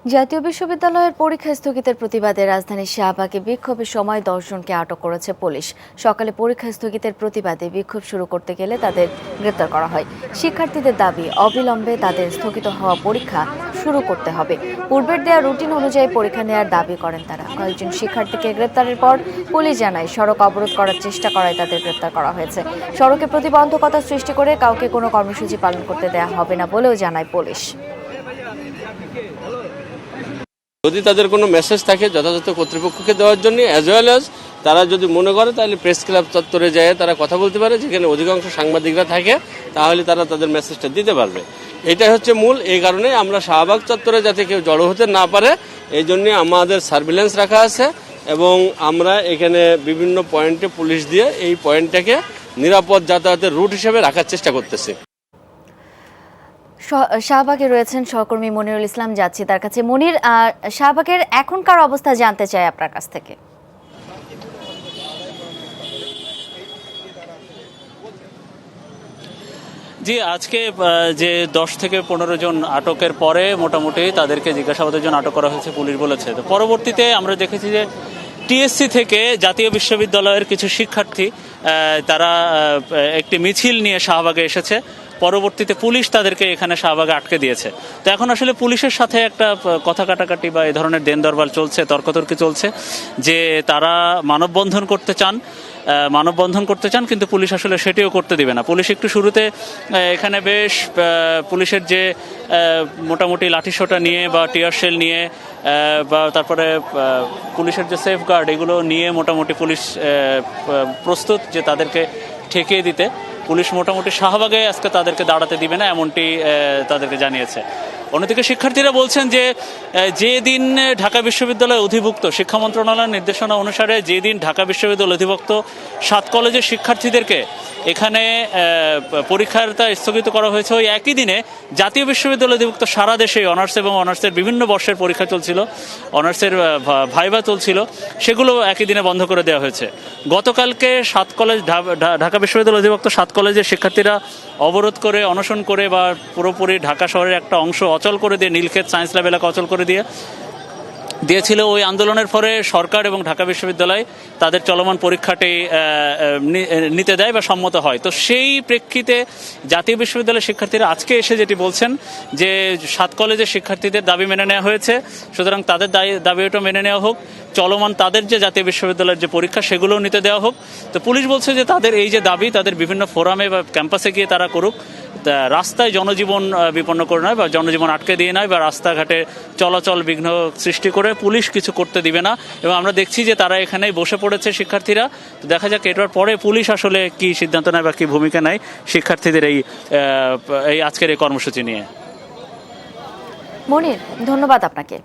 জাতীয় বিশ্ববিদ্যালয়ের পরীক্ষা স্থগিতের প্রতিবাদে রাজধানীর শাহবাগে বিক্ষোভের সময় 10 জনকে আটক করেছে পুলিশ। সকালে পরীক্ষা স্থগিতের প্রতিবাদে বিক্ষোভ শুরু করতে গেলে তাদের গ্রেপ্তার করা হয়। শিক্ষার্থীদের দাবি, অবিলম্বে তাদের স্থগিত হওয়া পরীক্ষা শুরু করতে হবে। পূর্বের দেওয়া রুটিন অনুযায়ী পরীক্ষা নেওয়ার দাবি করেন তারা। কয়েকজন শিক্ষার্থীকে গ্রেপ্তারের পর পুলিশ জানায়, সড়ক অবরোধ করার চেষ্টা করায় তাদের গ্রেপ্তার করা হয়েছে। সড়কে প্রতিবন্ধকতা সৃষ্টি করে কাউকে কোনো কর্মসূচি পালন করতে দেওয়া হবে না বলেও জানায় পুলিশ। যদি তাদের কোনো মেসেজ থাকে যথাযথ কর্তৃপক্ষকে দেওয়ার জন্য, অ্যাজ ওয়েল অ্যাজ তারা যদি মনে করে তাহলে প্রেস ক্লাব চত্বরে যায় তারা কথা বলতে পারে, যেখানে অধিকাংশ সাংবাদিকরা থাকে, তাহলে তারা তাদের মেসেজটা দিতে পারবে। এটাই হচ্ছে মূল। এই কারণে আমরা শাহবাগ চত্বরে যাতে কেউ জড়ো হতে না পারে, এই জন্য আমাদের সার্ভিলেন্স রাখা আছে এবং আমরা এখানে বিভিন্ন পয়েন্টে পুলিশ দিয়ে এই পয়েন্টটাকে নিরাপদ যাতায়াতের রুট হিসেবে রাখার চেষ্টা করতেছি। শাহবাগে রয়েছেন সহকর্মী মনিরুল ইসলাম, যাচ্ছি তার কাছে। মনির, শাহবাগের এখনকার অবস্থা জানতে চাই আপনার কাছ থেকে। জি, আজকে যে 10 থেকে 15 জন আটকের পরে মোটামুটি তাদেরকে জিজ্ঞাসাবাদের জন্য আটক করা হয়েছে পুলিশ বলেছে। তো পরবর্তীতে আমরা দেখেছি যে টিএসসি থেকে জাতীয় বিশ্ববিদ্যালয়ের কিছু শিক্ষার্থী তারা একটি মিছিল নিয়ে শাহবাগে এসেছে। পরবর্তীতে পুলিশ তাদেরকে এখানে শাহবাগে আটকে দিয়েছে। তো এখন আসলে পুলিশের সাথে একটা কথা কাটাকাটি বা এই ধরনের দেন দরবার চলছে, তর্কাতর্কি চলছে যে তারা মানববন্ধন করতে চান, কিন্তু পুলিশ আসলে সেটিও করতে দিবে না। পুলিশ একটু শুরুতে এখানে বেশ পুলিশের যে মোটামুটি লাঠিসোঁটা নিয়ে বা টিয়ার শেল নিয়ে বা তারপরে পুলিশের যে সেফগার্ড এগুলো নিয়ে মোটামুটি পুলিশ প্রস্তুত যে তাদেরকে ঠেকিয়ে দিতে। পুলিশ মোটামুটি শাহবাগে আজকে তাদেরকে দাঁড়াতে দিবে না, এমনটি তাদেরকে জানিয়েছে। অন্যদিকে শিক্ষার্থীরা বলছেন যে যেদিন ঢাকা বিশ্ববিদ্যালয় অধিভুক্ত, শিক্ষা মন্ত্রণালয়ের নির্দেশনা অনুসারে যেদিন ঢাকা বিশ্ববিদ্যালয় অধিভুক্ত 7 কলেজের শিক্ষার্থীদেরকে এখানে পরীক্ষাটা স্থগিত করা হয়েছে, ওই একই দিনে জাতীয় বিশ্ববিদ্যালয় অধিভুক্ত সারা দেশে অনার্স এবং অনার্সের বিভিন্ন বর্ষের পরীক্ষা চলছিল, অনার্সের ভাইভা চলছিল, সেগুলো একই দিনে বন্ধ করে দেওয়া হয়েছে। গতকালকে 7 কলেজ ঢাকা বিশ্ববিদ্যালয় অধিভুক্ত 7 কলেজের শিক্ষার্থীরা অবরোধ করে, অনশন করে বা পুরোপুরি ঢাকা শহরের একটা অংশ অচল করে দিয়ে, নীলক্ষেত সায়েন্স ল্যাব এলাকা অচল করে দিয়েছিল। ওই আন্দোলনের পরে সরকার এবং ঢাকা বিশ্ববিদ্যালয় তাদের চলমান পরীক্ষাটি নিতে দেয় বা সম্মত হয়। তো সেই প্রেক্ষিতে জাতীয় বিশ্ববিদ্যালয়ের শিক্ষার্থীরা আজকে এসে যেটি বলছেন যে 7 কলেজের শিক্ষার্থীদের দাবি মেনে নেওয়া হয়েছে, সুতরাং তাদের দাবিটা মেনে নেওয়া হোক, চলমান তাদের যে জাতীয় বিশ্ববিদ্যালয়ের যে পরীক্ষা সেগুলোও নিতে দেওয়া হোক। তো পুলিশ বলছে যে তাদের এই যে দাবি, তাদের বিভিন্ন ফোরামে বা ক্যাম্পাসে গিয়ে তারা করুক, রাস্তায় জনজীবন বিপন্ন করে নয় বা জনজীবন আটকে দিয়ে নয় বা রাস্তাঘাটে চলাচল বিঘ্ন সৃষ্টি করে পুলিশ কিছু করতে দিবে না। এবং আমরা দেখছি যে তারা এখানেই বসে পড়েছে শিক্ষার্থীরা। তো দেখা যাক এটার পরে পুলিশ আসলে কি সিদ্ধান্ত নেয় বা কি ভূমিকা নেয় শিক্ষার্থীদের এই আজকের এই কর্মসূচি নিয়ে। মনির, ধন্যবাদ আপনাকে।